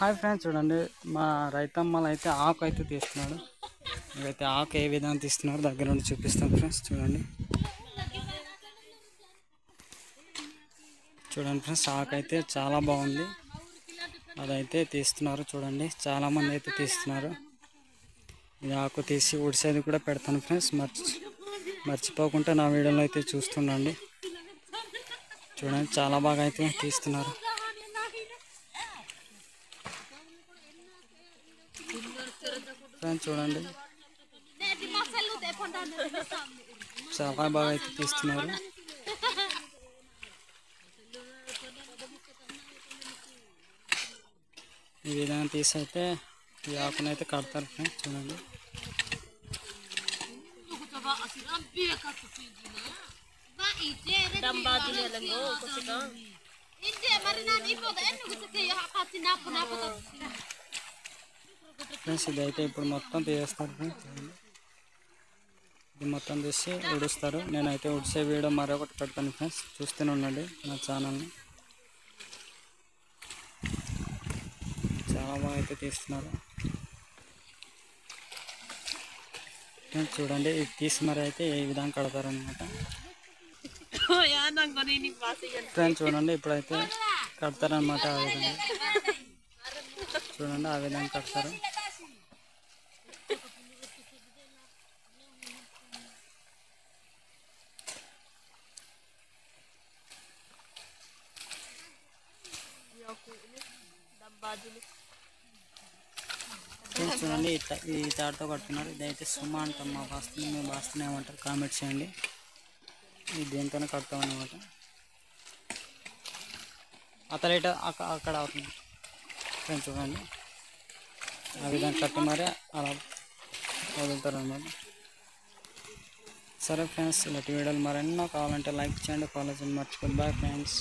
Hi friends, చూడండి మా రైతమ్మలు అయితే ఆకు అయితే తీస్తున్నాడు. ఇదైతే ఆకు ఏ విధంగా తీస్తున్నారు దగ్గర నుండి చూపిస్తాం ఫ్రెండ్స్. చూడండి ఫ్రెండ్స్, ఆకు అయితే చాలా బాగుంది. అదైతే తీస్తున్నారు. చూడండి చాలా మంది అయితే తీస్తున్నారు. ఇది ఆకు తీసి ఉడిసేది కూడా పెడతాను ఫ్రెండ్స్. మర్చిపోకుండా నా వీడియోలో అయితే చూస్తుండండి. చూడండి చాలా బాగా అయితే తీస్తున్నారు. ఫ్రెండ్స్ చూడండి చాలా బాగా అయితే తీస్తున్నారు. ఈ విధంగా తీసి అయితే ఈ ఆకునైతే కడతారు ఫ్రెండ్స్. చూడండి ఫ్రెండ్స్, ఇదైతే ఇప్పుడు మొత్తం తీసేస్తారు ఫ్రెండ్స్. ఇది మొత్తం తీసి ఉడుస్తారు. నేనైతే ఉడిసే వీడియో మరొకటి పెడతాను ఫ్రెండ్స్. చూస్తూనే ఉండండి నా ఛానల్ని. చాలా బాగా అయితే తీస్తున్నారు ఫ్రెండ్స్. చూడండి ఇది తీసి మరి అయితే ఏ విధంగా కడతారనమాట ఫ్రెండ్స్. చూడండి ఇప్పుడైతే కడతారనమాట. ఆ విధంగా చూడండి, ఆ విధంగా కడతారు. చూడండి ఈ తాడుతో కడుతున్నారు. ఇదైతే సుమ అంటాం మా భాషని. మీ భాషని ఏమంటారు కామెంట్ చేయండి. ఇది దేనితోనే కడతాం అనమాట. అతలేట అక్కడ అవుతుంది ఫ్రెండ్స్. చూడండి ఆ విధంగా కట్టి మరి అలా వదులుతారు అన్నమాట. సరే ఫ్రెండ్స్, ఇలాంటి వీడియోలు మరెన్నో కావాలంటే లైక్ చేయండి, ఫాలో చేయండి, మర్చిపోద్దు. Bye friends.